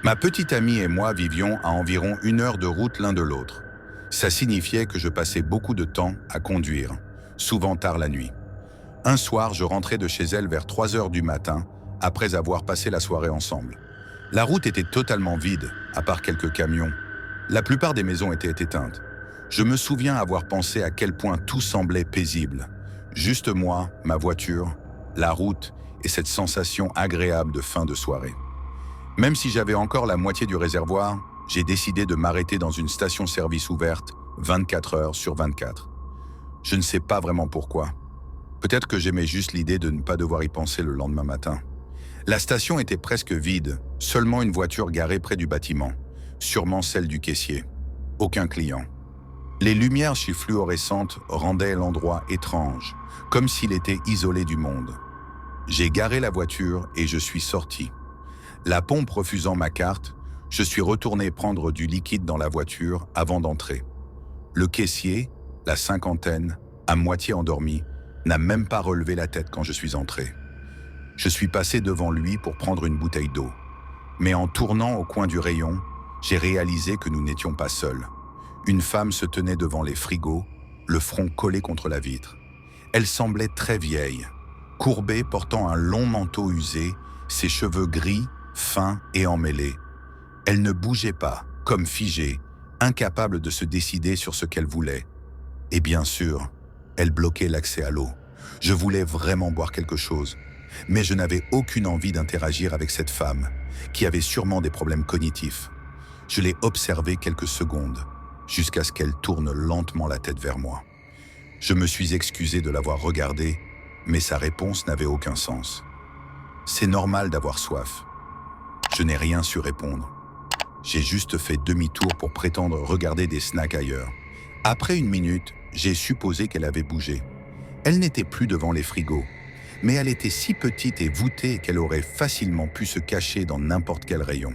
Ma petite amie et moi vivions à environ 1 heure de route l'un de l'autre. Ça signifiait que je passais beaucoup de temps à conduire, souvent tard la nuit. Un soir, je rentrais de chez elle vers 3 heures du matin, après avoir passé la soirée ensemble. La route était totalement vide, à part quelques camions. La plupart des maisons étaient éteintes. Je me souviens avoir pensé à quel point tout semblait paisible. Juste moi, ma voiture, la route et cette sensation agréable de fin de soirée. Même si j'avais encore la moitié du réservoir, j'ai décidé de m'arrêter dans une station-service ouverte 24 heures sur 24. Je ne sais pas vraiment pourquoi. Peut-être que j'aimais juste l'idée de ne pas devoir y penser le lendemain matin. La station était presque vide, seulement une voiture garée près du bâtiment, sûrement celle du caissier. Aucun client. Les lumières fluorescentes rendaient l'endroit étrange, comme s'il était isolé du monde. J'ai garé la voiture et je suis sorti. La pompe refusant ma carte, je suis retourné prendre du liquide dans la voiture avant d'entrer. Le caissier, la cinquantaine, à moitié endormi, n'a même pas relevé la tête quand je suis entré. Je suis passé devant lui pour prendre une bouteille d'eau. Mais en tournant au coin du rayon, j'ai réalisé que nous n'étions pas seuls. Une femme se tenait devant les frigos, le front collé contre la vitre. Elle semblait très vieille, courbée, portant un long manteau usé, ses cheveux gris, fins et emmêlés. Elle ne bougeait pas, comme figée, incapable de se décider sur ce qu'elle voulait. Et bien sûr, elle bloquait l'accès à l'eau. Je voulais vraiment boire quelque chose, mais je n'avais aucune envie d'interagir avec cette femme, qui avait sûrement des problèmes cognitifs. Je l'ai observée quelques secondes, jusqu'à ce qu'elle tourne lentement la tête vers moi. Je me suis excusé de l'avoir regardée, mais sa réponse n'avait aucun sens. « C'est normal d'avoir soif. » Je n'ai rien su répondre. J'ai juste fait demi-tour pour prétendre regarder des snacks ailleurs. Après 1 minute, j'ai supposé qu'elle avait bougé. Elle n'était plus devant les frigos, mais elle était si petite et voûtée qu'elle aurait facilement pu se cacher dans n'importe quel rayon.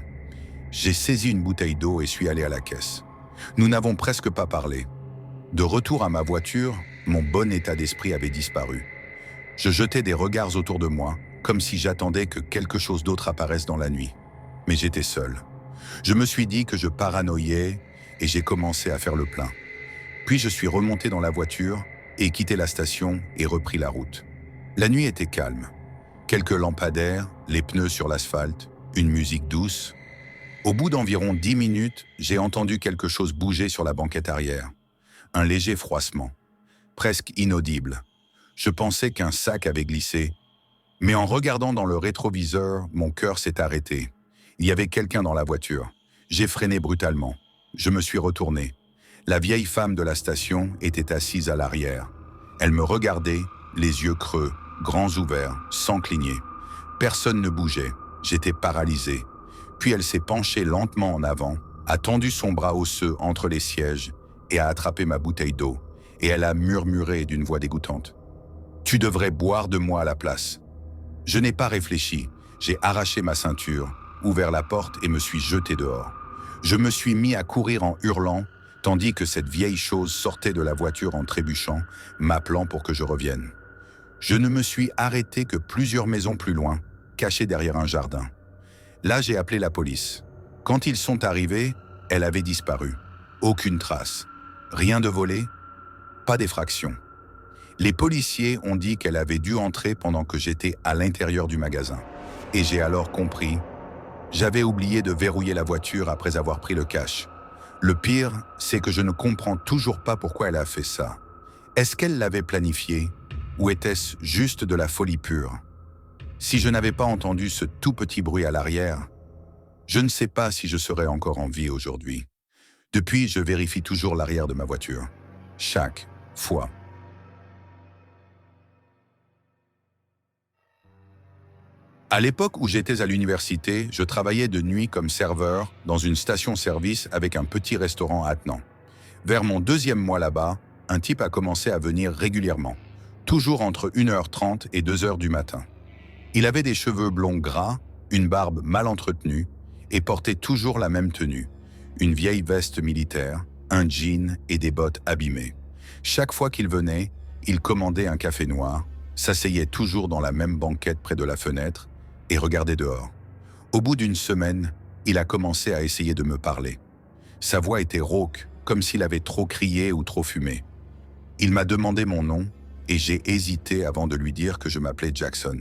J'ai saisi une bouteille d'eau et suis allé à la caisse. Nous n'avons presque pas parlé. De retour à ma voiture, mon bon état d'esprit avait disparu. Je jetais des regards autour de moi, comme si j'attendais que quelque chose d'autre apparaisse dans la nuit. Mais j'étais seul. Je me suis dit que je paranoïais et j'ai commencé à faire le plein. Puis je suis remonté dans la voiture et quitté la station et repris la route. La nuit était calme. Quelques lampadaires, les pneus sur l'asphalte, une musique douce. Au bout d'environ 10 minutes, j'ai entendu quelque chose bouger sur la banquette arrière. Un léger froissement, presque inaudible. Je pensais qu'un sac avait glissé, mais en regardant dans le rétroviseur, mon cœur s'est arrêté. Il y avait quelqu'un dans la voiture. J'ai freiné brutalement. Je me suis retourné. La vieille femme de la station était assise à l'arrière. Elle me regardait, les yeux creux, grands ouverts, sans cligner. Personne ne bougeait. J'étais paralysé. Puis elle s'est penchée lentement en avant, a tendu son bras osseux entre les sièges et a attrapé ma bouteille d'eau. Et elle a murmuré d'une voix dégoûtante. « Tu devrais boire de moi à la place. » Je n'ai pas réfléchi. J'ai arraché ma ceinture, ouvert la porte et me suis jeté dehors. Je me suis mis à courir en hurlant, tandis que cette vieille chose sortait de la voiture en trébuchant, m'appelant pour que je revienne. Je ne me suis arrêté que plusieurs maisons plus loin, caché derrière un jardin. Là, j'ai appelé la police. Quand ils sont arrivés, elle avait disparu. Aucune trace. Rien de volé, pas d'effraction. Les policiers ont dit qu'elle avait dû entrer pendant que j'étais à l'intérieur du magasin. Et j'ai alors compris. J'avais oublié de verrouiller la voiture après avoir pris le cash. Le pire, c'est que je ne comprends toujours pas pourquoi elle a fait ça. Est-ce qu'elle l'avait planifié ou était-ce juste de la folie pure? Si je n'avais pas entendu ce tout petit bruit à l'arrière, je ne sais pas si je serais encore en vie aujourd'hui. Depuis, je vérifie toujours l'arrière de ma voiture. Chaque fois. À l'époque où j'étais à l'université, je travaillais de nuit comme serveur dans une station-service avec un petit restaurant attenant. Vers mon 2e mois là-bas, un type a commencé à venir régulièrement, toujours entre 1h30 et 2h du matin. Il avait des cheveux blonds gras, une barbe mal entretenue et portait toujours la même tenue, une vieille veste militaire, un jean et des bottes abîmées. Chaque fois qu'il venait, il commandait un café noir, s'asseyait toujours dans la même banquette près de la fenêtre et regardait dehors. Au bout d'1 semaine, Il a commencé à essayer de me parler. Sa voix était rauque, comme s'il avait trop crié ou trop fumé. Il m'a demandé mon nom et j'ai hésité avant de lui dire que je m'appelais Jackson.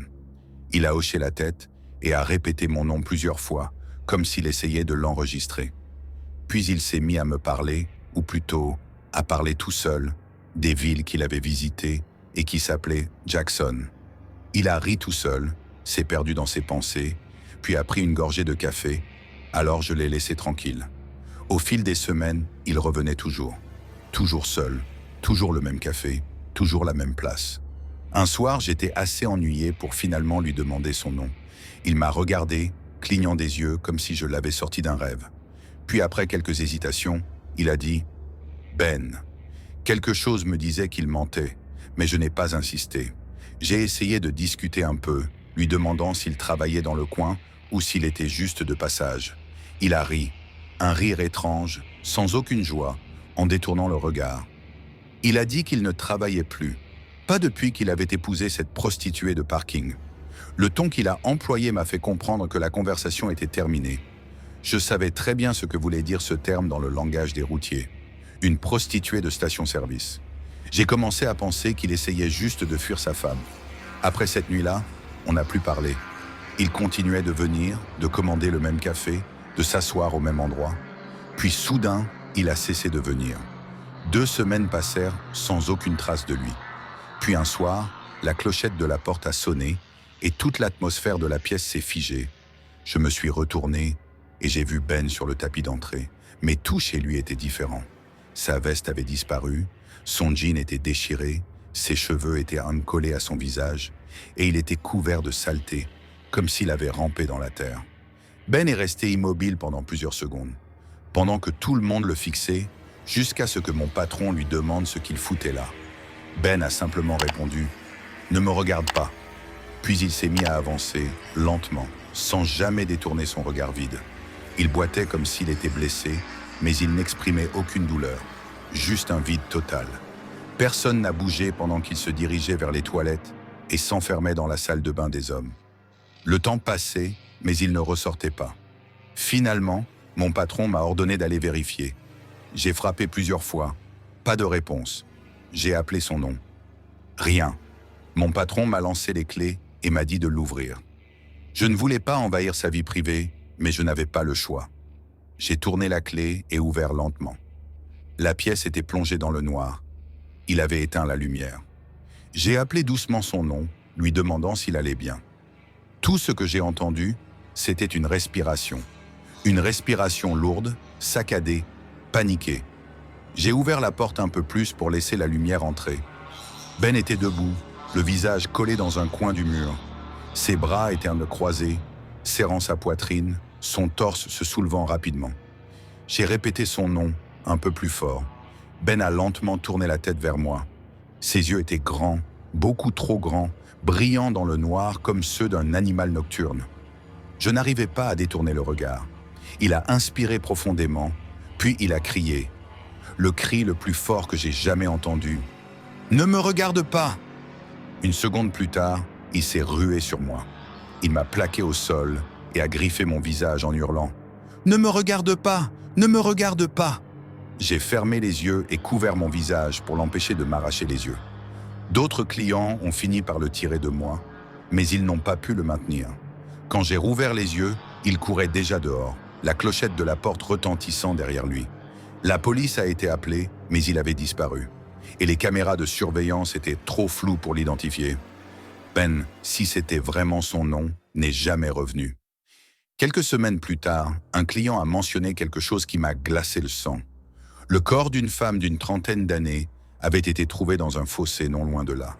Il a hoché la tête et a répété mon nom plusieurs fois, comme s'il essayait de l'enregistrer. Puis il s'est mis à me parler, ou plutôt à parler tout seul, des villes qu'il avait visitées et qui s'appelaient Jackson. Il a ri tout seul, s'est perdu dans ses pensées, puis a pris une gorgée de café, alors je l'ai laissé tranquille. Au fil des semaines, il revenait toujours. Toujours seul, toujours le même café, toujours la même place. Un soir, j'étais assez ennuyé pour finalement lui demander son nom. Il m'a regardé, clignant des yeux comme si je l'avais sorti d'un rêve. Puis après quelques hésitations, il a dit « Ben ». Quelque chose me disait qu'il mentait, mais je n'ai pas insisté. J'ai essayé de discuter un peu, lui demandant s'il travaillait dans le coin ou s'il était juste de passage. Il a ri, un rire étrange, sans aucune joie, en détournant le regard. Il a dit qu'il ne travaillait plus, pas depuis qu'il avait épousé cette prostituée de parking. Le ton qu'il a employé m'a fait comprendre que la conversation était terminée. Je savais très bien ce que voulait dire ce terme dans le langage des routiers. Une prostituée de station-service. J'ai commencé à penser qu'il essayait juste de fuir sa femme. Après cette nuit-là, on n'a plus parlé. Il continuait de venir, de commander le même café, de s'asseoir au même endroit. Puis soudain, il a cessé de venir. 2 semaines passèrent sans aucune trace de lui. Puis un soir, la clochette de la porte a sonné et toute l'atmosphère de la pièce s'est figée. Je me suis retourné et j'ai vu Ben sur le tapis d'entrée. Mais tout chez lui était différent. Sa veste avait disparu, son jean était déchiré, ses cheveux étaient collés à son visage et il était couvert de saleté, comme s'il avait rampé dans la terre. Ben est resté immobile pendant plusieurs secondes, pendant que tout le monde le fixait, jusqu'à ce que mon patron lui demande ce qu'il foutait là. Ben a simplement répondu « Ne me regarde pas ». Puis il s'est mis à avancer, lentement, sans jamais détourner son regard vide. Il boitait comme s'il était blessé, mais il n'exprimait aucune douleur, juste un vide total. Personne n'a bougé pendant qu'il se dirigeait vers les toilettes et s'enfermait dans la salle de bain des hommes. Le temps passait, mais il ne ressortait pas. Finalement, mon patron m'a ordonné d'aller vérifier. J'ai frappé plusieurs fois, pas de réponse. J'ai appelé son nom. Rien. Mon patron m'a lancé les clés et m'a dit de l'ouvrir. Je ne voulais pas envahir sa vie privée, mais je n'avais pas le choix. J'ai tourné la clé et ouvert lentement. La pièce était plongée dans le noir. Il avait éteint la lumière. J'ai appelé doucement son nom, lui demandant s'il allait bien. Tout ce que j'ai entendu, c'était une respiration. Une respiration lourde, saccadée, paniquée. J'ai ouvert la porte un peu plus pour laisser la lumière entrer. Ben était debout, le visage collé dans un coin du mur. Ses bras étaient croisés, serrant sa poitrine, son torse se soulevant rapidement. J'ai répété son nom, un peu plus fort. Ben a lentement tourné la tête vers moi. Ses yeux étaient grands, beaucoup trop grands, brillants dans le noir comme ceux d'un animal nocturne. Je n'arrivais pas à détourner le regard. Il a inspiré profondément, puis il a crié. Le cri le plus fort que j'ai jamais entendu. « Ne me regarde pas !» Une seconde plus tard, il s'est rué sur moi. Il m'a plaqué au sol et a griffé mon visage en hurlant « Ne me regarde pas! Ne me regarde pas !» J'ai fermé les yeux et couvert mon visage pour l'empêcher de m'arracher les yeux. D'autres clients ont fini par le tirer de moi, mais ils n'ont pas pu le maintenir. Quand j'ai rouvert les yeux, il courait déjà dehors, la clochette de la porte retentissant derrière lui. La police a été appelée, mais il avait disparu. Et les caméras de surveillance étaient trop floues pour l'identifier. Ben, si c'était vraiment son nom, n'est jamais revenu. Quelques semaines plus tard, un client a mentionné quelque chose qui m'a glacé le sang. Le corps d'une femme d'une trentaine d'années avait été trouvé dans un fossé non loin de là.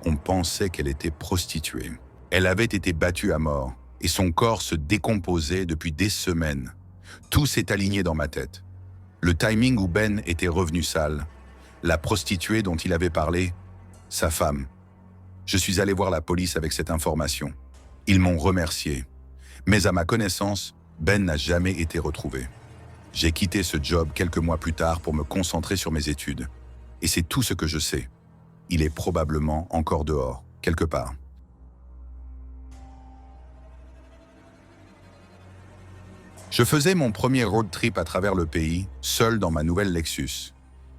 On pensait qu'elle était prostituée. Elle avait été battue à mort et son corps se décomposait depuis des semaines. Tout s'est aligné dans ma tête. Le timing où Ben était revenu sale, la prostituée dont il avait parlé, sa femme. Je suis allé voir la police avec cette information. Ils m'ont remercié. Mais à ma connaissance, Ben n'a jamais été retrouvé. J'ai quitté ce job quelques mois plus tard pour me concentrer sur mes études. Et c'est tout ce que je sais. Il est probablement encore dehors, quelque part. Je faisais mon premier road trip à travers le pays, seul dans ma nouvelle Lexus.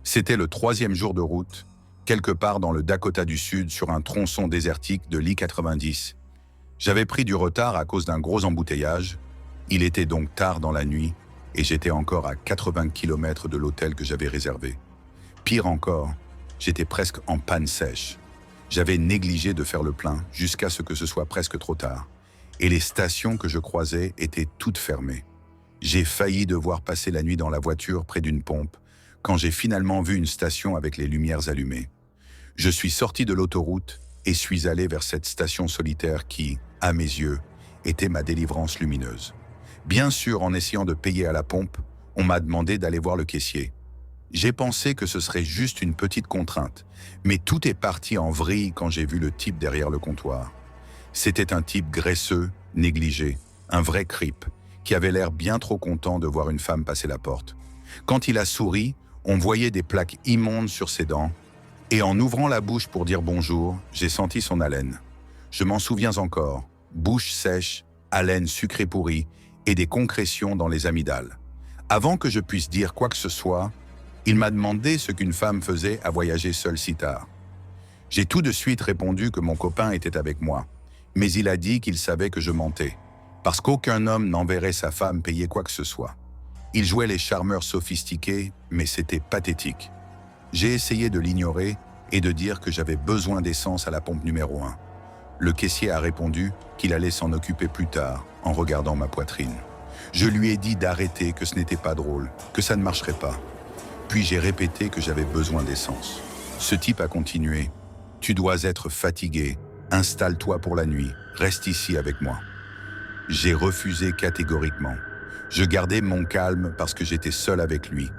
C'était le 3e jour de route, quelque part dans le Dakota du Sud sur un tronçon désertique de l'I-90. J'avais pris du retard à cause d'un gros embouteillage. Il était donc tard dans la nuit et j'étais encore à 80 km de l'hôtel que j'avais réservé. Pire encore, j'étais presque en panne sèche. J'avais négligé de faire le plein jusqu'à ce que ce soit presque trop tard. Et les stations que je croisais étaient toutes fermées. J'ai failli devoir passer la nuit dans la voiture près d'une pompe quand j'ai finalement vu une station avec les lumières allumées. Je suis sorti de l'autoroute et suis allé vers cette station solitaire qui, à mes yeux, était ma délivrance lumineuse. Bien sûr, en essayant de payer à la pompe, on m'a demandé d'aller voir le caissier. J'ai pensé que ce serait juste une petite contrainte, mais tout est parti en vrille quand j'ai vu le type derrière le comptoir. C'était un type graisseux, négligé, un vrai creep, qui avait l'air bien trop content de voir une femme passer la porte. Quand il a souri, on voyait des plaques immondes sur ses dents, et en ouvrant la bouche pour dire bonjour, j'ai senti son haleine. Je m'en souviens encore, bouche sèche, haleine sucrée pourrie, et des concrétions dans les amygdales. Avant que je puisse dire quoi que ce soit, il m'a demandé ce qu'une femme faisait à voyager seule si tard. J'ai tout de suite répondu que mon copain était avec moi, mais il a dit qu'il savait que je mentais, parce qu'aucun homme n'enverrait sa femme payer quoi que ce soit. Il jouait les charmeurs sophistiqués, mais c'était pathétique. J'ai essayé de l'ignorer et de dire que j'avais besoin d'essence à la pompe numéro 1. Le caissier a répondu qu'il allait s'en occuper plus tard, en regardant ma poitrine. Je lui ai dit d'arrêter, que ce n'était pas drôle, que ça ne marcherait pas. Puis j'ai répété que j'avais besoin d'essence. Ce type a continué. « Tu dois être fatigué. Installe-toi pour la nuit. Reste ici avec moi. » J'ai refusé catégoriquement. Je gardais mon calme parce que j'étais seul avec lui,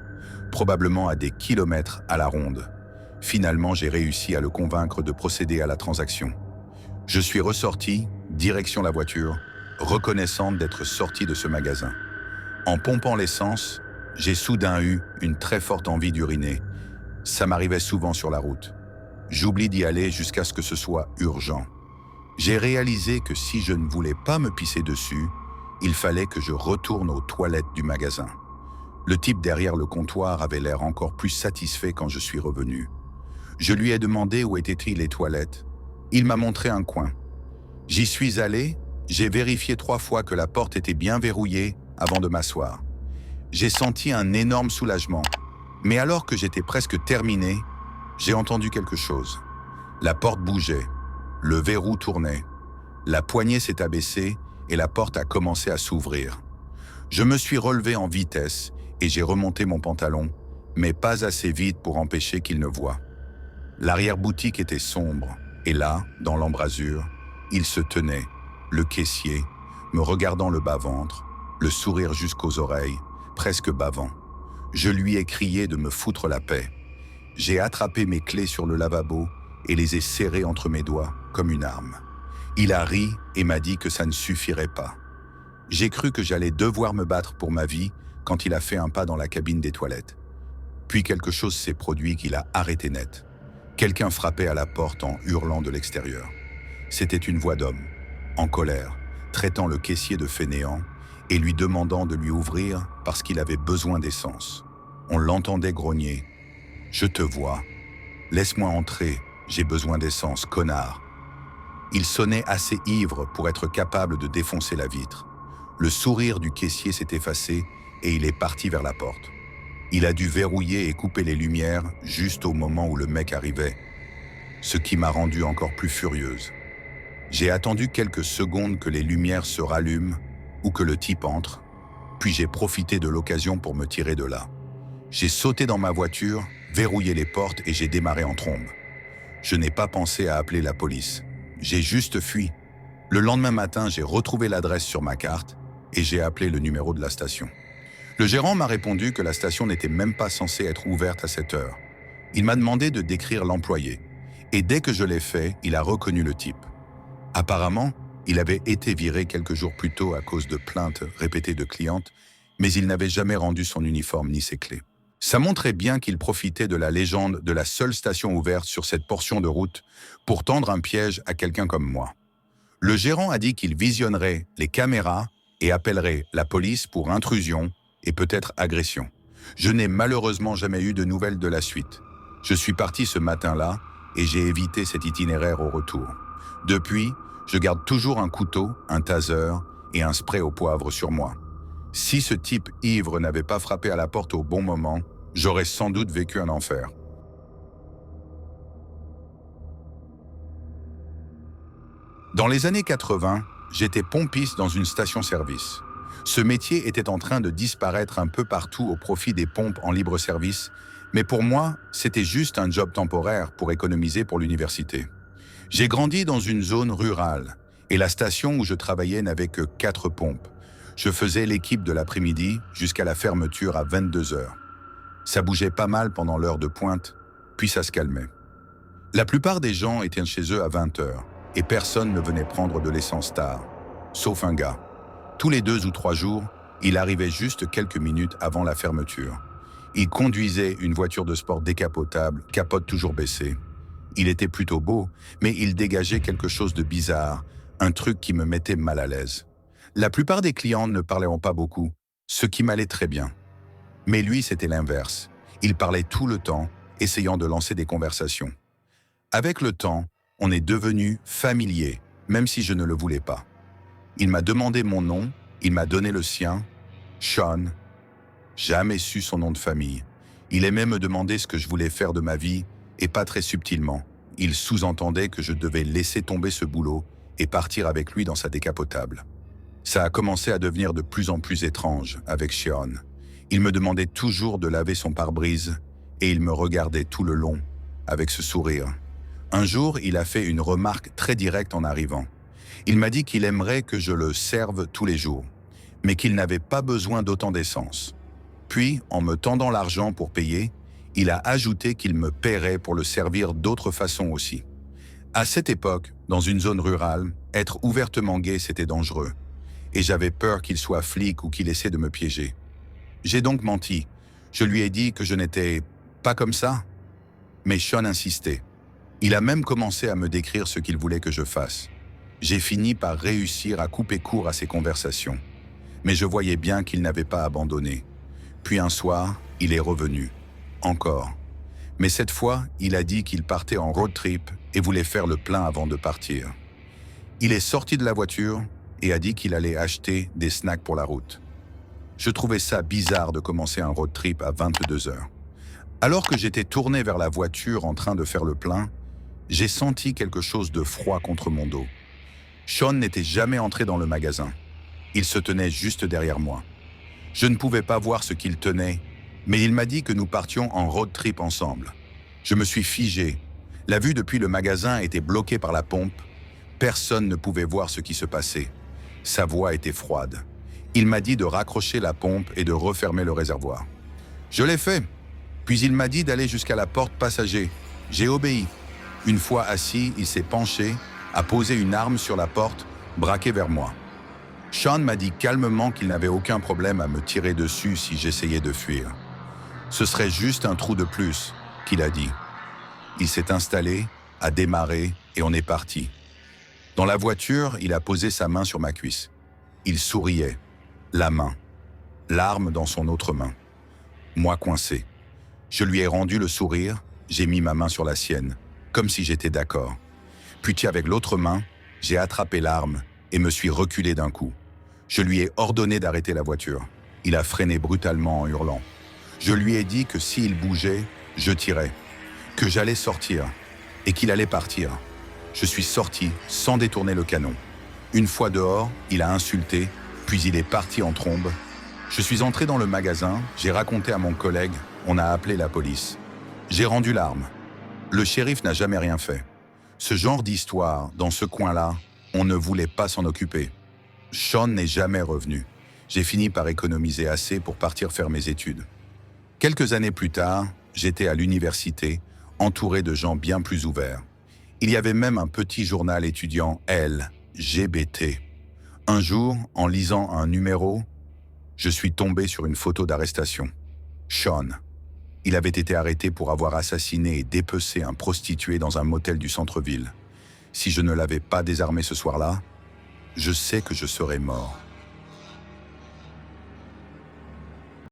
probablement à des kilomètres à la ronde. Finalement, j'ai réussi à le convaincre de procéder à la transaction. Je suis ressorti, direction la voiture, reconnaissante d'être sorti de ce magasin. En pompant l'essence, j'ai soudain eu une très forte envie d'uriner. Ça m'arrivait souvent sur la route. J'oublie d'y aller jusqu'à ce que ce soit urgent. J'ai réalisé que si je ne voulais pas me pisser dessus, il fallait que je retourne aux toilettes du magasin. Le type derrière le comptoir avait l'air encore plus satisfait quand je suis revenu. Je lui ai demandé où étaient les toilettes. Il m'a montré un coin. J'y suis allé, j'ai vérifié 3 fois que la porte était bien verrouillée avant de m'asseoir. J'ai senti un énorme soulagement, mais alors que j'étais presque terminé, j'ai entendu quelque chose. La porte bougeait, le verrou tournait, la poignée s'est abaissée et la porte a commencé à s'ouvrir. Je me suis relevé en vitesse et j'ai remonté mon pantalon, mais pas assez vite pour empêcher qu'il ne voie. L'arrière-boutique était sombre, et là, dans l'embrasure, il se tenait, le caissier, me regardant le bas-ventre, le sourire jusqu'aux oreilles, presque bavant. Je lui ai crié de me foutre la paix. J'ai attrapé mes clés sur le lavabo et les ai serrées entre mes doigts, comme une arme. Il a ri et m'a dit que ça ne suffirait pas. J'ai cru que j'allais devoir me battre pour ma vie quand il a fait un pas dans la cabine des toilettes. Puis quelque chose s'est produit qui l'a arrêté net. Quelqu'un frappait à la porte en hurlant de l'extérieur. C'était une voix d'homme, en colère, traitant le caissier de fainéant et lui demandant de lui ouvrir parce qu'il avait besoin d'essence. On l'entendait grogner. « Je te vois. Laisse-moi entrer, j'ai besoin d'essence, connard. » Il sonnait assez ivre pour être capable de défoncer la vitre. Le sourire du caissier s'est effacé et il est parti vers la porte. Il a dû verrouiller et couper les lumières juste au moment où le mec arrivait, ce qui m'a rendue encore plus furieuse. J'ai attendu quelques secondes que les lumières se rallument ou que le type entre, puis j'ai profité de l'occasion pour me tirer de là. J'ai sauté dans ma voiture, verrouillé les portes et j'ai démarré en trombe. Je n'ai pas pensé à appeler la police. J'ai juste fui. Le lendemain matin, j'ai retrouvé l'adresse sur ma carte et j'ai appelé le numéro de la station. Le gérant m'a répondu que la station n'était même pas censée être ouverte à cette heure. Il m'a demandé de décrire l'employé. Et dès que je l'ai fait, il a reconnu le type. Apparemment, il avait été viré quelques jours plus tôt à cause de plaintes répétées de clientes, mais il n'avait jamais rendu son uniforme ni ses clés. Ça montrait bien qu'il profitait de la légende de la seule station ouverte sur cette portion de route pour tendre un piège à quelqu'un comme moi. Le gérant a dit qu'il visionnerait les caméras et appellerai la police pour intrusion et peut-être agression. Je n'ai malheureusement jamais eu de nouvelles de la suite. Je suis parti ce matin-là et j'ai évité cet itinéraire au retour. Depuis, je garde toujours un couteau, un taser et un spray au poivre sur moi. Si ce type ivre n'avait pas frappé à la porte au bon moment, j'aurais sans doute vécu un enfer. Dans les années 80, j'étais pompiste dans une station-service. Ce métier était en train de disparaître un peu partout au profit des pompes en libre-service, mais pour moi, c'était juste un job temporaire pour économiser pour l'université. J'ai grandi dans une zone rurale, et la station où je travaillais n'avait que 4 pompes. Je faisais l'équipe de l'après-midi jusqu'à la fermeture à 22 heures. Ça bougeait pas mal pendant l'heure de pointe, puis ça se calmait. La plupart des gens étaient chez eux à 20 heures, et personne ne venait prendre de l'essence tard, sauf un gars. Tous les 2 ou 3 jours, il arrivait juste quelques minutes avant la fermeture. Il conduisait une voiture de sport décapotable, capote toujours baissée. Il était plutôt beau, mais il dégageait quelque chose de bizarre, un truc qui me mettait mal à l'aise. La plupart des clients ne parlaient pas beaucoup, ce qui m'allait très bien. Mais lui, c'était l'inverse. Il parlait tout le temps, essayant de lancer des conversations. Avec le temps, on est devenu familier, même si je ne le voulais pas. Il m'a demandé mon nom, il m'a donné le sien, Sean. Jamais su son nom de famille. Il aimait me demander ce que je voulais faire de ma vie, et pas très subtilement. Il sous-entendait que je devais laisser tomber ce boulot et partir avec lui dans sa décapotable. Ça a commencé à devenir de plus en plus étrange avec Sean. Il me demandait toujours de laver son pare-brise et il me regardait tout le long, avec ce sourire. Un jour, il a fait une remarque très directe en arrivant. Il m'a dit qu'il aimerait que je le serve tous les jours, mais qu'il n'avait pas besoin d'autant d'essence. Puis, en me tendant l'argent pour payer, il a ajouté qu'il me paierait pour le servir d'autres façons aussi. À cette époque, dans une zone rurale, être ouvertement gay, c'était dangereux. Et j'avais peur qu'il soit flic ou qu'il essaie de me piéger. J'ai donc menti. Je lui ai dit que je n'étais pas comme ça. Mais Sean insistait. Il a même commencé à me décrire ce qu'il voulait que je fasse. J'ai fini par réussir à couper court à ces conversations. Mais je voyais bien qu'il n'avait pas abandonné. Puis un soir, il est revenu. Encore. Mais cette fois, il a dit qu'il partait en road trip et voulait faire le plein avant de partir. Il est sorti de la voiture et a dit qu'il allait acheter des snacks pour la route. Je trouvais ça bizarre de commencer un road trip à 22 heures. Alors que j'étais tourné vers la voiture en train de faire le plein, j'ai senti quelque chose de froid contre mon dos. Sean n'était jamais entré dans le magasin. Il se tenait juste derrière moi. Je ne pouvais pas voir ce qu'il tenait, mais il m'a dit que nous partions en road trip ensemble. Je me suis figé. La vue depuis le magasin était bloquée par la pompe. Personne ne pouvait voir ce qui se passait. Sa voix était froide. Il m'a dit de raccrocher la pompe et de refermer le réservoir. Je l'ai fait. Puis il m'a dit d'aller jusqu'à la porte passager. J'ai obéi. Une fois assis, il s'est penché, a posé une arme sur la porte, braqué vers moi. Sean m'a dit calmement qu'il n'avait aucun problème à me tirer dessus si j'essayais de fuir. Ce serait juste un trou de plus, qu'il a dit. Il s'est installé, a démarré et on est parti. Dans la voiture, il a posé sa main sur ma cuisse. Il souriait, la main, l'arme dans son autre main. Moi coincé. Je lui ai rendu le sourire, j'ai mis ma main sur la sienne, comme si j'étais d'accord. Puis avec l'autre main, j'ai attrapé l'arme et me suis reculé d'un coup. Je lui ai ordonné d'arrêter la voiture. Il a freiné brutalement en hurlant. Je lui ai dit que s'il bougeait, je tirais, que j'allais sortir et qu'il allait partir. Je suis sorti sans détourner le canon. Une fois dehors, il a insulté, puis il est parti en trombe. Je suis entré dans le magasin, j'ai raconté à mon collègue, on a appelé la police. J'ai rendu l'arme. Le shérif n'a jamais rien fait. Ce genre d'histoire, dans ce coin-là, on ne voulait pas s'en occuper. Sean n'est jamais revenu. J'ai fini par économiser assez pour partir faire mes études. Quelques années plus tard, j'étais à l'université, entouré de gens bien plus ouverts. Il y avait même un petit journal étudiant LGBT. Un jour, en lisant un numéro, je suis tombé sur une photo d'arrestation. Sean. Il avait été arrêté pour avoir assassiné et dépecé un prostitué dans un motel du centre-ville. Si je ne l'avais pas désarmé ce soir-là, je sais que je serais mort.